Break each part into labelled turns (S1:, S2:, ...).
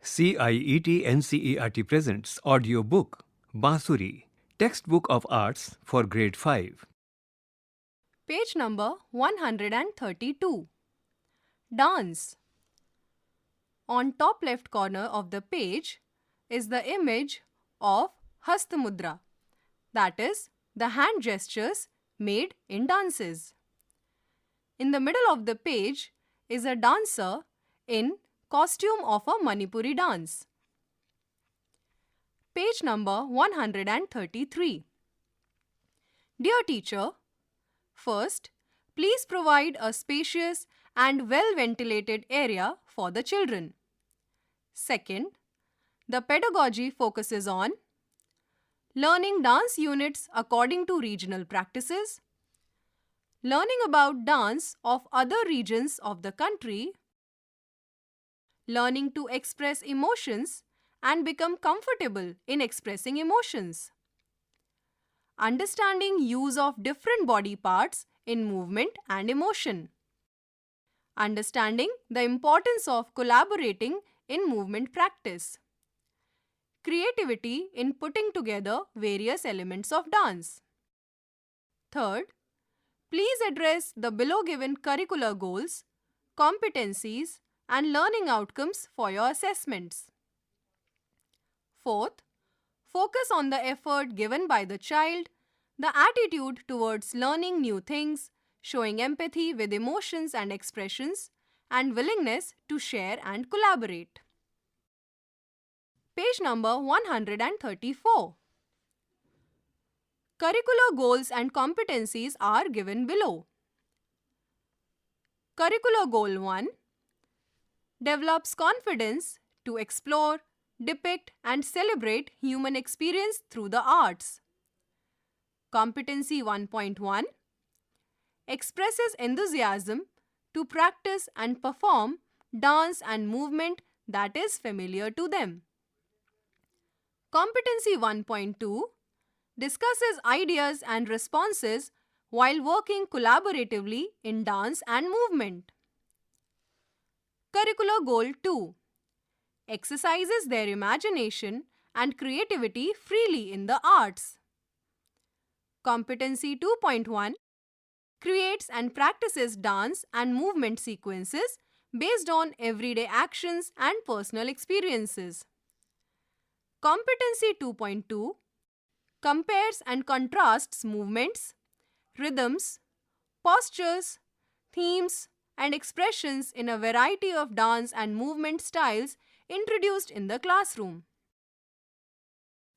S1: CIET NCERT presents audio book Bansuri, textbook of arts for grade 5.
S2: Page number 132. Dance. On top left corner of the page is the image of Hastamudra, that is, the hand gestures made in dances. In the middle of the page is a dancer in costume of a Manipuri dance. Page number 133. Dear teacher, first, please provide a spacious and well-ventilated area for the children. Second, the pedagogy focuses on learning dance units according to regional practices, learning about dance of other regions of the country, learning to express emotions and become comfortable in expressing emotions, understanding use of different body parts in movement and emotion, understanding the importance of collaborating in movement practice, creativity in putting together various elements of dance. Third, please address the below given curricular goals, competencies, and learning outcomes for your assessments. Fourth, focus on the effort given by the child, the attitude towards learning new things, showing empathy with emotions and expressions, and willingness to share and collaborate. Page number 134. Curricular goals and competencies are given below. Curricular Goal 1 develops confidence to explore, depict, and celebrate human experience through the arts. Competency 1.1 expresses enthusiasm to practice and perform dance and movement that is familiar to them. Competency 1.2 discusses ideas and responses while working collaboratively in dance and movement. Curricular Goal 2 exercises their imagination and creativity freely in the arts. Competency 2.1 creates and practices dance and movement sequences based on everyday actions and personal experiences. Competency 2.2 compares and contrasts movements, rhythms, postures, themes, and expressions in a variety of dance and movement styles introduced in the classroom.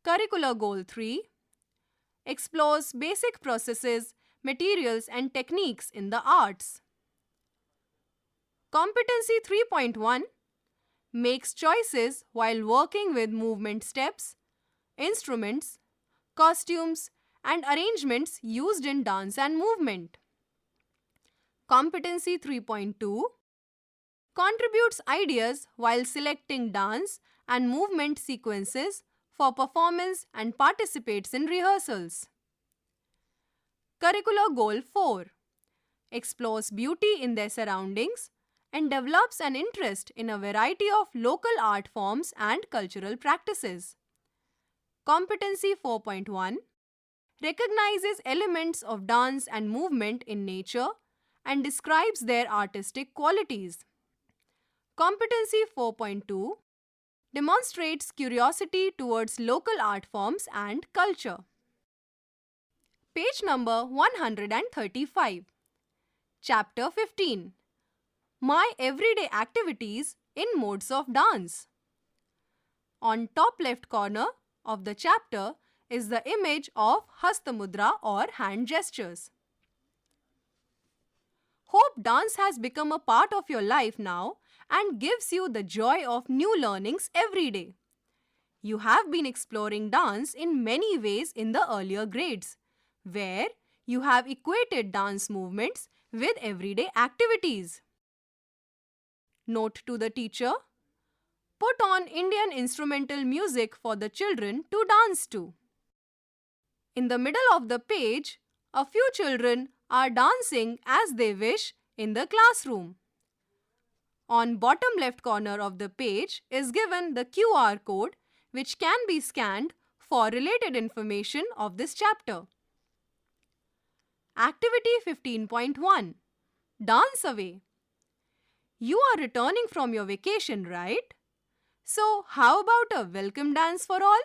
S2: Curricular Goal 3 explores basic processes, materials, and techniques in the arts. Competency 3.1 makes choices while working with movement steps, instruments, costumes, and arrangements used in dance and movement. Competency 3.2 contributes ideas while selecting dance and movement sequences for performance and participates in rehearsals. Curricular Goal 4 explores beauty in their surroundings and develops an interest in a variety of local art forms and cultural practices. Competency 4.1 recognizes elements of dance and movement in nature and describes their artistic qualities. Competency 4.2 demonstrates curiosity towards local art forms and culture. Page number 135. Chapter 15. My Everyday Activities in Modes of Dance. On top left corner of the chapter is the image of Hastamudra or hand gestures. Hope dance has become a part of your life now and gives you the joy of new learnings every day. You have been exploring dance in many ways in the earlier grades, where you have equated dance movements with everyday activities. Note to the teacher: put on Indian instrumental music for the children to dance to. In the middle of the page, a few children are dancing as they wish in the classroom. On bottom left corner of the page is given the QR code which can be scanned for related information of this chapter. Activity 15.1 Dance Away. You are returning from your vacation, right? So, how about a welcome dance for all?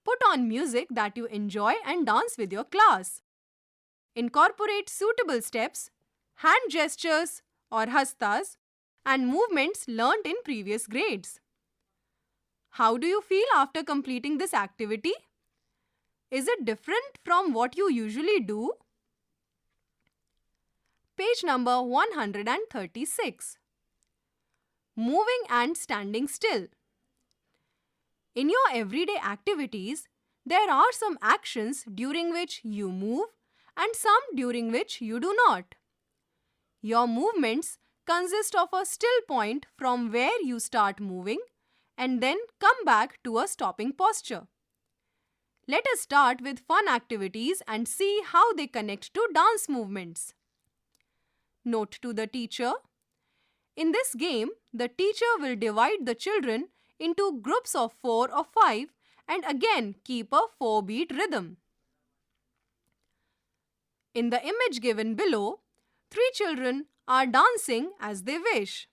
S2: Put on music that you enjoy and dance with your class. Incorporate suitable steps, hand gestures or hastas, and movements learnt in previous grades. How do you feel after completing this activity? Is it different from what you usually do? Page number 136. Moving and standing still. In your everyday activities, there are some actions during which you move and some during which you do not. Your movements consist of a still point from where you start moving and then come back to a stopping posture. Let us start with fun activities and see how they connect to dance movements. Note to the teacher. In this game, the teacher will divide the children into groups of 4 or 5 and again keep a 4-beat rhythm. In the image given below, 3 children are dancing as they wish.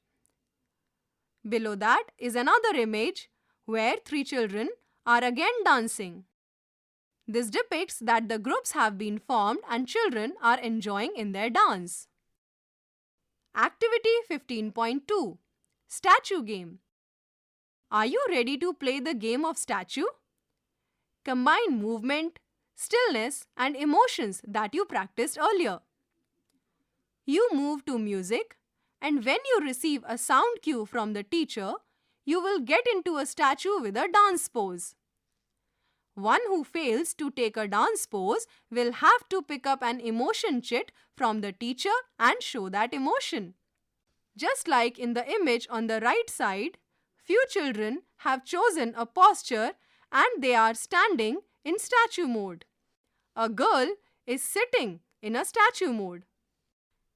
S2: Below that is another image where 3 children are again dancing. This depicts that the groups have been formed and children are enjoying in their dance. Activity 15.2 Statue Game. Are you ready to play the game of statue? Combine movement, stillness and emotions that you practiced earlier. You move to music, and when you receive a sound cue from the teacher, you will get into a statue with a dance pose. One who fails to take a dance pose will have to pick up an emotion chit from the teacher and show that emotion. Just like in the image on the right side, few children have chosen a posture and they are standing in statue mode. A girl is sitting in a statue mode.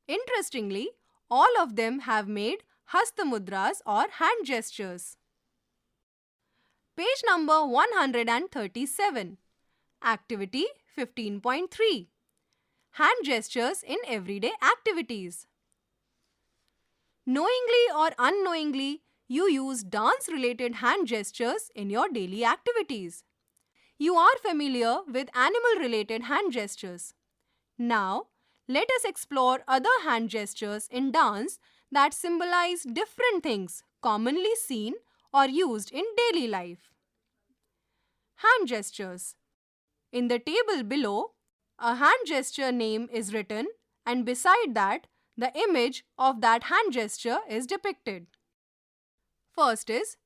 S2: Interestingly, all of them have made hasta mudras or hand gestures. Page number 137. Activity 15.3. Hand gestures in everyday activities. Knowingly or unknowingly, you use dance-related hand gestures in your daily activities. You are familiar with animal-related hand gestures. Now, let us explore other hand gestures in dance that symbolize different things commonly seen or used in daily life. Hand gestures. In the table below, a hand gesture name is written and beside that, the image of that hand gesture is depicted. First is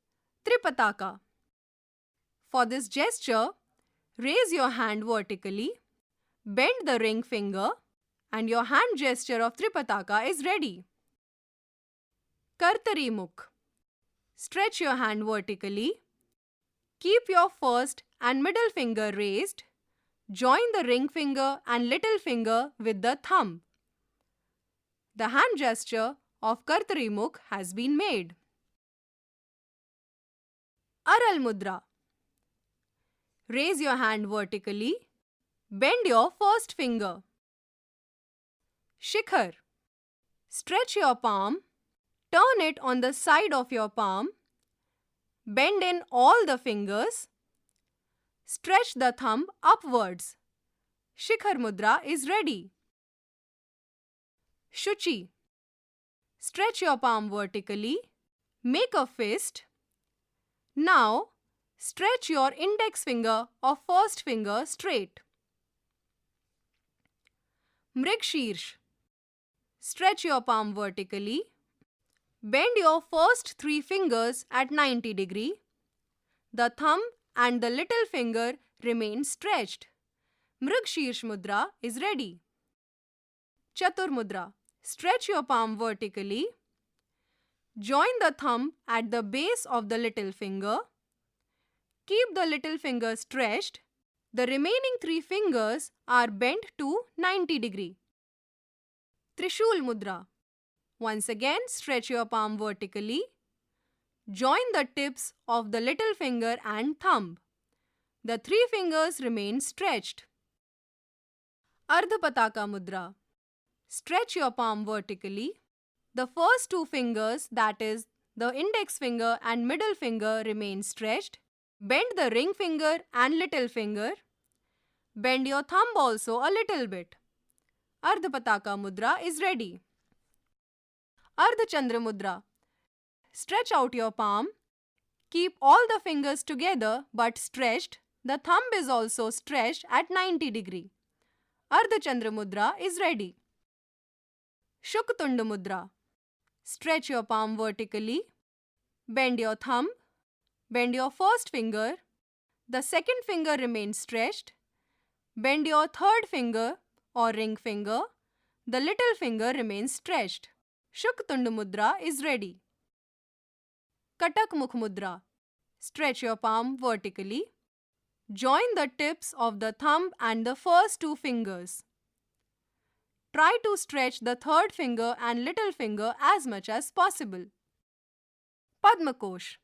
S2: Tripataka. For this gesture, raise your hand vertically, bend the ring finger, and your hand gesture of Tripataka is ready. Kartari Mukh. Stretch your hand vertically. Keep your first and middle finger raised. Join the ring finger and little finger with the thumb. The hand gesture of Kartari Mukh has been made. Aral Mudra. Raise your hand vertically. Bend your first finger. Shikhar. Stretch your palm. Turn it on the side of your palm. Bend in all the fingers. Stretch the thumb upwards. Shikhar Mudra is ready. Shuchi. Stretch your palm vertically. Make a fist. Now, stretch your index finger or first finger straight. Mrigshirsha. Stretch your palm vertically. Bend your first 3 fingers at 90 degrees. The thumb and the little finger remain stretched. Mrigshirsha Mudra is ready. Chatur Mudra. Stretch your palm vertically. Join the thumb at the base of the little finger. Keep the little finger stretched. The remaining 3 fingers are bent to 90 degrees. Trishul Mudra. Once again, stretch your palm vertically. Join the tips of the little finger and thumb. The three fingers remain stretched. Ardha Pataka Mudra. Stretch your palm vertically. The first two fingers, that is, the index finger and middle finger, remain stretched. Bend the ring finger and little finger. Bend your thumb also a little bit. Ardha Pataka Mudra is ready. Ardha Chandra Mudra. Stretch out your palm. Keep all the fingers together but stretched. The thumb is also stretched at 90 degree. Ardha Chandra Mudra is ready. Shuktunda Mudra. Stretch your palm vertically. Bend your thumb. Bend your first finger. The second finger remains stretched. Bend your third finger or ring finger. The little finger remains stretched. Shuktunda Mudra is ready. Katak Mukh Mudra. Stretch your palm vertically. Join the tips of the thumb and the first two fingers. Try to stretch the third finger and little finger as much as possible. Padma Kosh.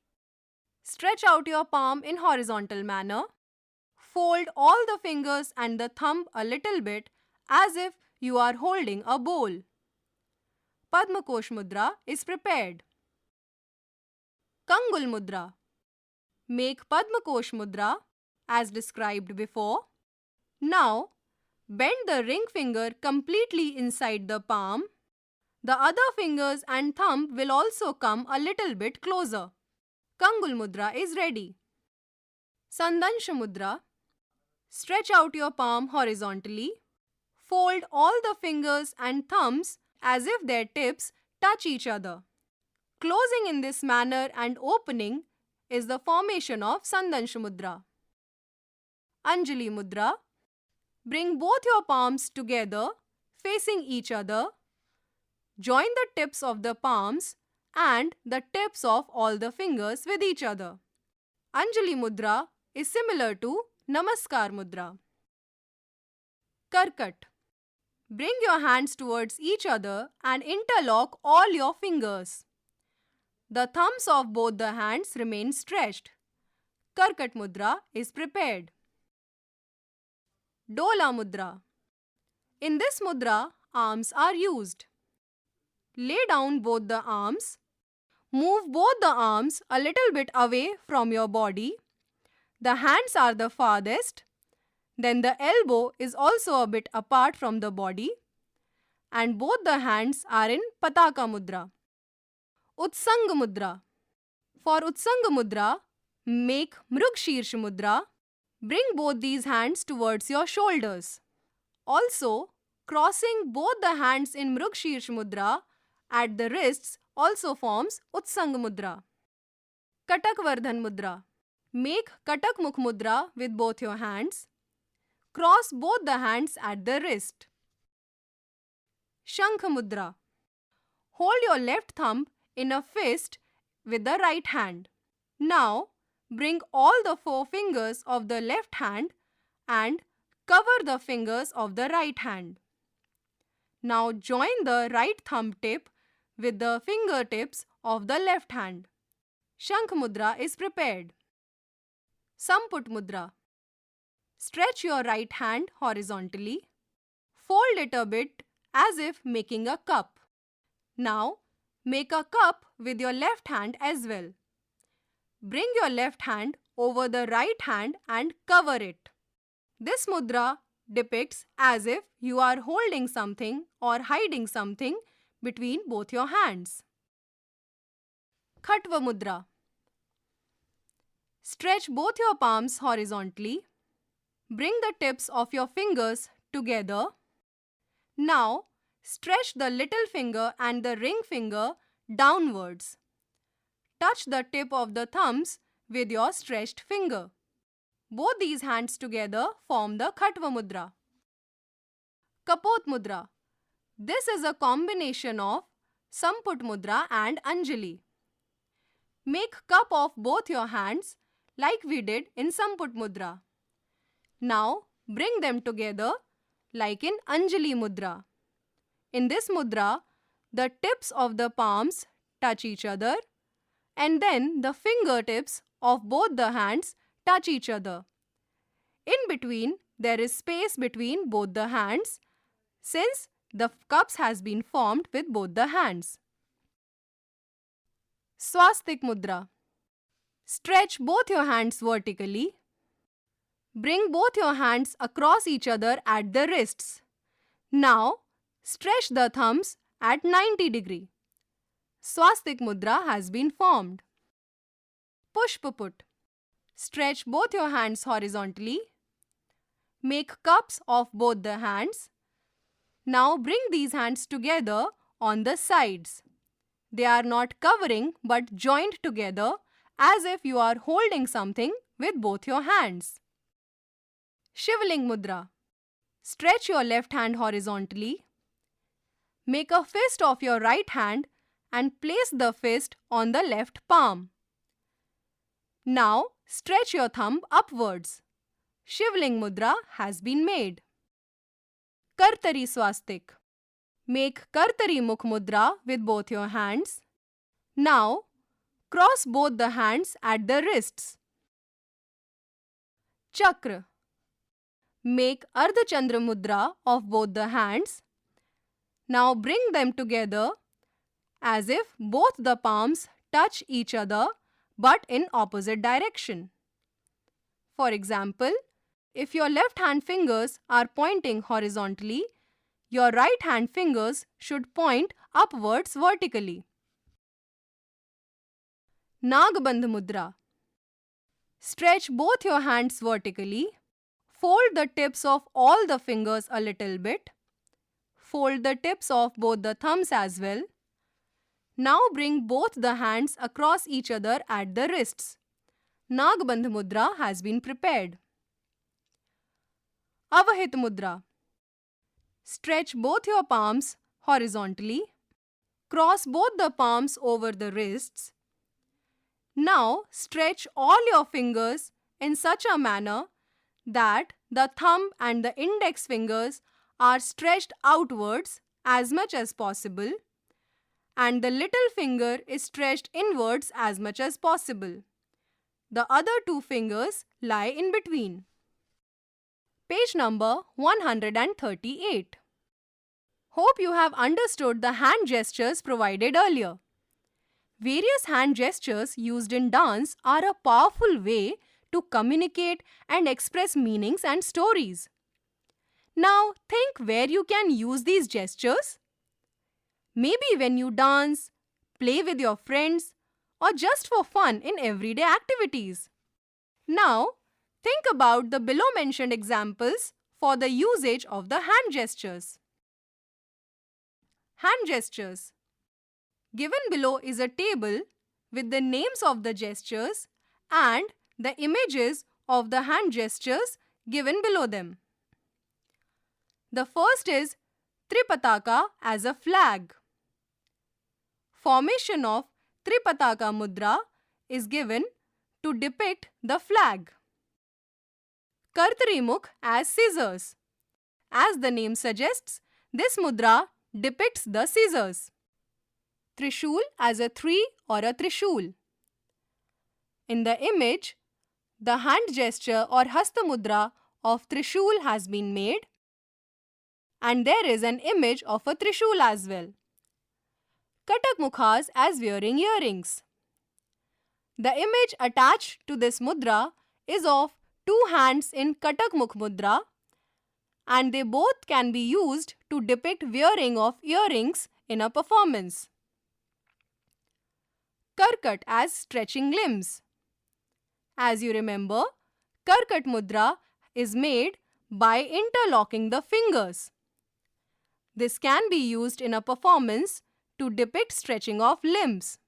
S2: Stretch out your palm in horizontal manner. Fold all the fingers and the thumb a little bit as if you are holding a bowl. Padma Kosh Mudra is prepared. Kangul Mudra. Make Padma Kosh Mudra as described before. Now, bend the ring finger completely inside the palm. The other fingers and thumb will also come a little bit closer. Kangul Mudra is ready. Sandansha Mudra. Stretch out your palm horizontally. Fold all the fingers and thumbs as if their tips touch each other. Closing in this manner and opening is the formation of Sandansha Mudra. Anjali Mudra. Bring both your palms together, facing each other. Join the tips of the palms and the tips of all the fingers with each other. Anjali Mudra is similar to Namaskar Mudra. Karkat. Bring your hands towards each other and interlock all your fingers. The thumbs of both the hands remain stretched. Karkat Mudra is prepared. Dola Mudra. In this mudra, arms are used. Lay down both the arms. Move both the arms a little bit away from your body. The hands are the farthest. Then the elbow is also a bit apart from the body. And both the hands are in Pataka Mudra. Utsanga Mudra. For Utsanga Mudra, make Mrugshirsh Mudra. Bring both these hands towards your shoulders. Also, crossing both the hands in Mrugshirsh Mudra at the wrists also forms Utsanga Mudra. Katak Vardhan Mudra. Make Katak Mukh Mudra with both your hands. Cross both the hands at the wrist. Shankha Mudra. Hold your left thumb in a fist with the right hand. Now, bring all the four fingers of the left hand and cover the fingers of the right hand. Now join the right thumb tip with the fingertips of the left hand. Shankh Mudra is prepared. Samput Mudra. Stretch your right hand horizontally. Fold it a bit as if making a cup. Now, make a cup with your left hand as well. Bring your left hand over the right hand and cover it. This mudra depicts as if you are holding something or hiding something between both your hands. Khatva Mudra. Stretch both your palms horizontally. Bring the tips of your fingers together. Now, stretch the little finger and the ring finger downwards. Touch the tip of the thumbs with your stretched finger. Both these hands together form the Khatva Mudra. Kapot Mudra. This is a combination of Samput Mudra and Anjali. Make cup of both your hands like we did in Samput Mudra. Now bring them together like in Anjali Mudra. In this mudra, the tips of the palms touch each other, and then the fingertips of both the hands touch each other. In between, there is space between both the hands since the cups has been formed with both the hands. Swastik Mudra. Stretch both your hands vertically. Bring both your hands across each other at the wrists. Now, stretch the thumbs at 90 degree. Swastik Mudra has been formed. Pushpaput. Stretch both your hands horizontally. Make cups of both the hands. Now bring these hands together on the sides. They are not covering but joined together as if you are holding something with both your hands. Shivling Mudra. Stretch your left hand horizontally. Make a fist of your right hand and place the fist on the left palm. Now stretch your thumb upwards. Shivling Mudra has been made. Kartari Swastik. Make Kartari Mukh Mudra with both your hands. Now cross both the hands at the wrists. Chakra. Make Ardha Chandra Mudra of both the hands. Now bring them together as if both the palms touch each other but in opposite direction. For example, if your left hand fingers are pointing horizontally, your right hand fingers should point upwards vertically. Nagbandh Mudra. Stretch both your hands vertically. Fold the tips of all the fingers a little bit. Fold the tips of both the thumbs as well. Now bring both the hands across each other at the wrists. Nagbandh Mudra has been prepared. Avahit Mudra. Stretch both your palms horizontally. Cross both the palms over the wrists. Now stretch all your fingers in such a manner that the thumb and the index fingers are stretched outwards as much as possible and the little finger is stretched inwards as much as possible. The other two fingers lie in between. Page number 138. Hope you have understood the hand gestures provided earlier. Various hand gestures used in dance are a powerful way to communicate and express meanings and stories. Now think where you can use these gestures. Maybe when you dance, play with your friends, or just for fun in everyday activities. Now think about the below mentioned examples for the usage of the hand gestures. Hand gestures. Given below is a table with the names of the gestures and the images of the hand gestures given below them. The first is Tripataka as a flag. Formation of Tripataka Mudra is given to depict the flag. Kartari Mukh as scissors. As the name suggests, this mudra depicts the scissors. Trishul as a tree or a trishul. In the image, the hand gesture or hasta mudra of trishul has been made and there is an image of a trishul as well. Katak Mukhas as wearing earrings. The image attached to this mudra is of two hands in Katak Mukh Mudra and they both can be used to depict wearing of earrings in a performance. Karkat as stretching limbs. As you remember, Karkat Mudra is made by interlocking the fingers. This can be used in a performance to depict stretching of limbs.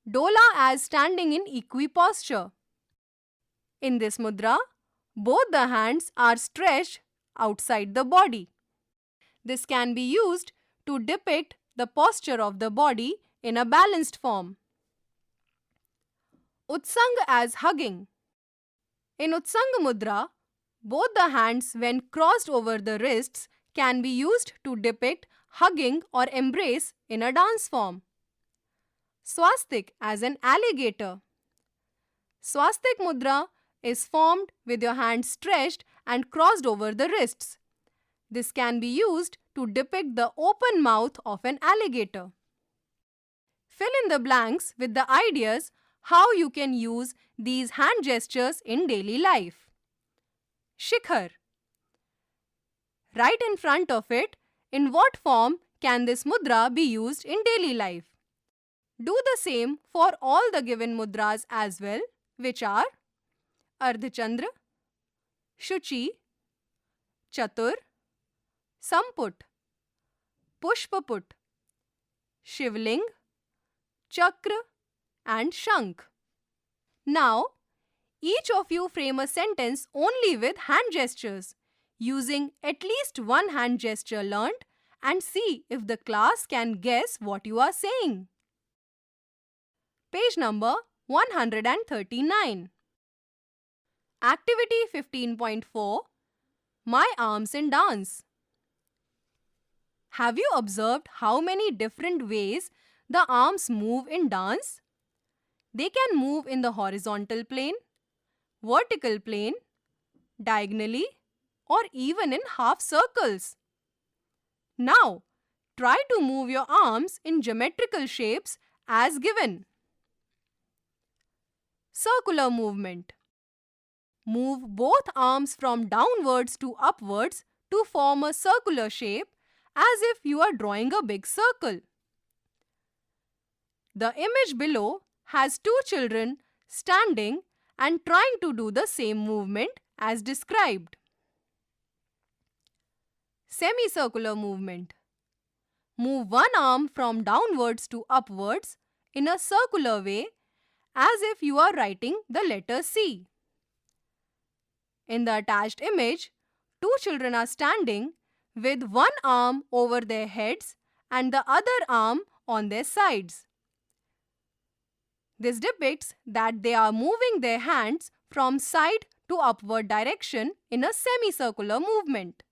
S2: Dola as standing in equiposture. In this mudra, both the hands are stretched outside the body. This can be used to depict the posture of the body in a balanced form. Utsang as hugging. In Utsang Mudra, both the hands when crossed over the wrists can be used to depict hugging or embrace in a dance form. Swastik as an alligator. Swastik mudra is formed with your hands stretched and crossed over the wrists. This can be used to depict the open mouth of an alligator. Fill in the blanks with the ideas how you can use these hand gestures in daily life. Shikhar. Right in front of it, in what form can this mudra be used in daily life? Do the same for all the given mudras as well, which are Ardhachandra, Shuchi, Chatur, Samput, Pushpaput, Shivling, Chakra and Shankh. Now, each of you frame a sentence only with hand gestures, using at least one hand gesture learnt, and see if the class can guess what you are saying. Page number 139. Activity 15.4 My Arms in Dance. Have you observed how many different ways the arms move in dance? They can move in the horizontal plane, vertical plane, diagonally, or even in half circles. Now, try to move your arms in geometrical shapes as given. Circular movement. Move both arms from downwards to upwards to form a circular shape as if you are drawing a big circle. The image below has two children standing and trying to do the same movement as described. Semicircular movement. Move one arm from downwards to upwards in a circular way as if you are writing the letter C. In the attached image, two children are standing with one arm over their heads and the other arm on their sides. This depicts that they are moving their hands from side to upward direction in a semicircular movement.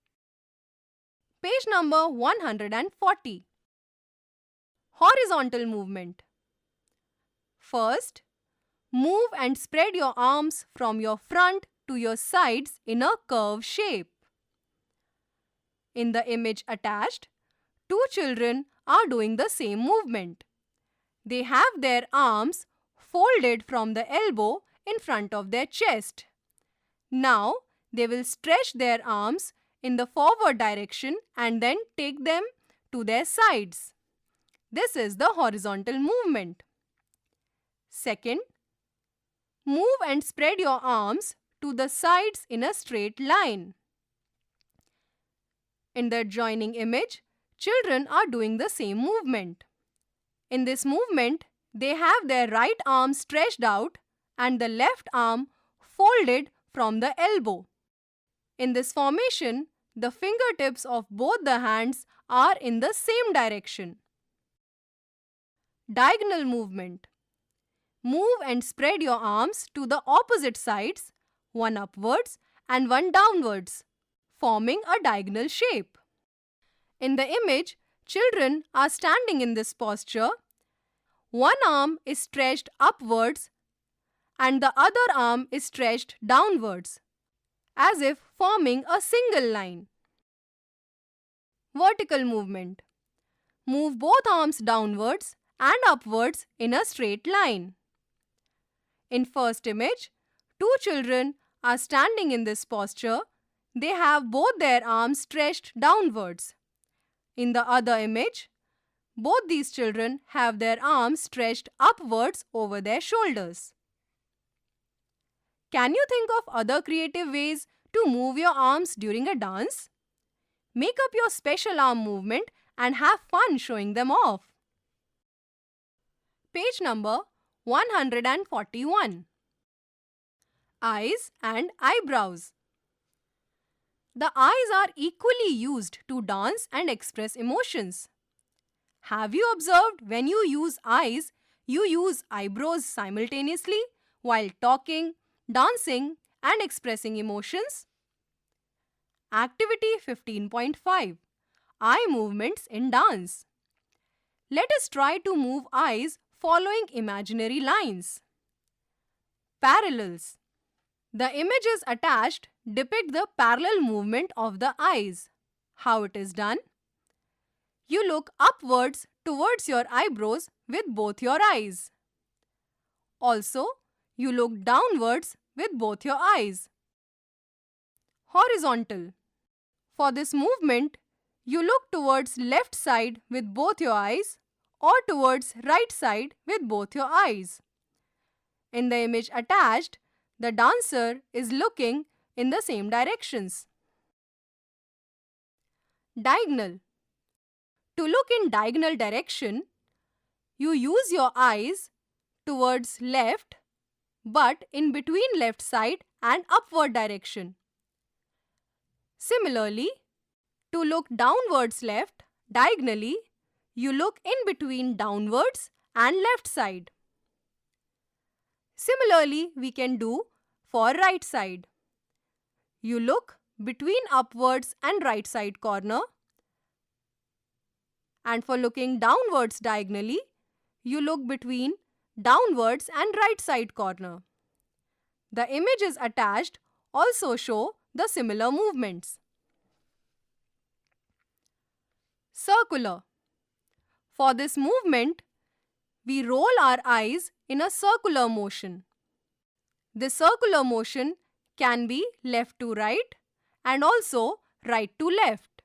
S2: Page number 140. Horizontal movement. First, move and spread your arms from your front to your sides in a curve shape. In the image attached, two children are doing the same movement. They have their arms folded from the elbow in front of their chest. Now, they will stretch their arms in the forward direction and then take them to their sides. This is the horizontal movement. Second, move and spread your arms to the sides in a straight line. In the adjoining image, children are doing the same movement. In this movement, they have their right arm stretched out and the left arm folded from the elbow. In this formation, the fingertips of both the hands are in the same direction. Diagonal movement. Move and spread your arms to the opposite sides, one upwards and one downwards, forming a diagonal shape. In the image, children are standing in this posture. One arm is stretched upwards and the other arm is stretched downwards, as if forming a single line. Vertical movement. Move both arms downwards and upwards in a straight line. In first image, two children are standing in this posture. They have both their arms stretched downwards. In the other image, both these children have their arms stretched upwards over their shoulders. Can you think of other creative ways to move your arms during a dance? Make up your special arm movement and have fun showing them off. Page number 141. Eyes and eyebrows. The eyes are equally used to dance and express emotions. Have you observed when you use eyes, you use eyebrows simultaneously while talking, dancing and expressing emotions? Activity 15.5. eye movements in dance. Let us try to move eyes following imaginary lines. Parallels. The images attached depict the parallel movement of the eyes. How it is done? You look upwards towards your eyebrows with both your eyes. Also, you look downwards with both your eyes. Horizontal. For this movement, you look towards left side with both your eyes or towards right side with both your eyes. In the image attached, the dancer is looking in the same directions. Diagonal. To look in diagonal direction, you use your eyes towards left but in between left side and upward direction. Similarly, to look downwards left, diagonally, you look in between downwards and left side. Similarly, we can do for right side. You look between upwards and right side corner. And for looking downwards diagonally, you look between downwards and right side corner. The images attached also show the similar movements. Circular. For this movement, we roll our eyes in a circular motion. This circular motion can be left to right and also right to left.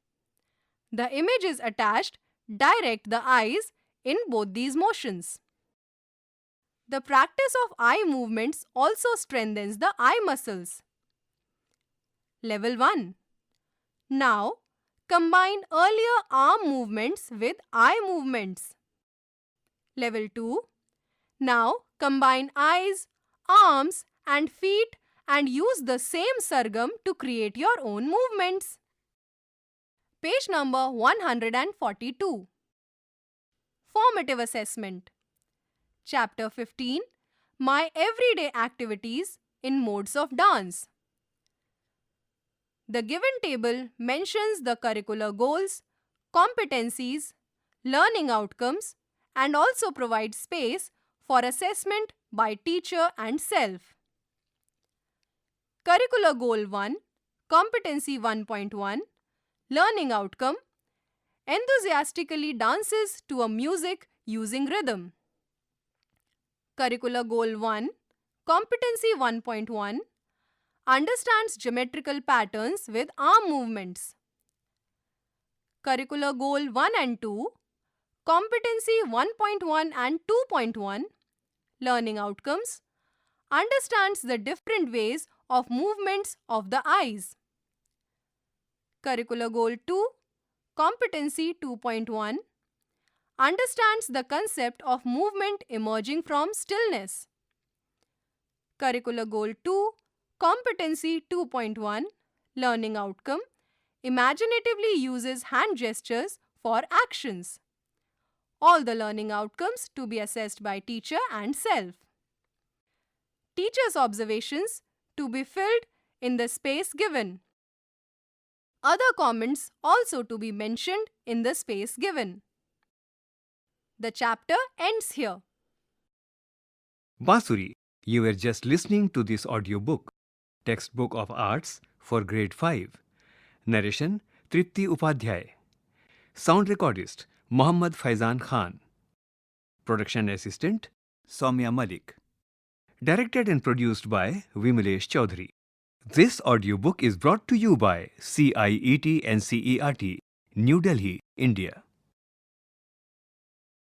S2: The images attached direct the eyes in both these motions. The practice of eye movements also strengthens the eye muscles. Level 1. Now, combine earlier arm movements with eye movements. Level 2. Now, combine eyes, arms and feet and use the same sargam to create your own movements. Page number 142. Formative assessment. Chapter 15. My everyday activities in modes of dance. The given table mentions the curricular goals, competencies, learning outcomes, and also provides space for assessment by teacher and self. Curricular Goal 1, Competency 1.1, Learning Outcome, enthusiastically dances to a music using rhythm. Curricular Goal 1, Competency 1.1, understands geometrical patterns with arm movements. Curricular Goal 1 and 2, Competency 1.1 and 2.1, Learning Outcomes, understands the different ways of movements of the eyes. Curricular Goal 2, Competency 2.1, understands the concept of movement emerging from stillness. Curricular Goal 2, Competency 2.1, Learning Outcome, imaginatively uses hand gestures for actions. All the learning outcomes to be assessed by teacher and self. Teacher's observations to be filled in the space given. Other comments also to be mentioned in the space given. The chapter ends here.
S1: Basuri, you were just listening to this audiobook, Textbook of Arts for Grade 5. Narration, Tripti Upadhyay. Sound recordist, Mohammad Faizan Khan. Production assistant, Soumya Malik. Directed and produced by Vimalesh Chaudhary. This audiobook is brought to you by CIET NCERT, New Delhi, India.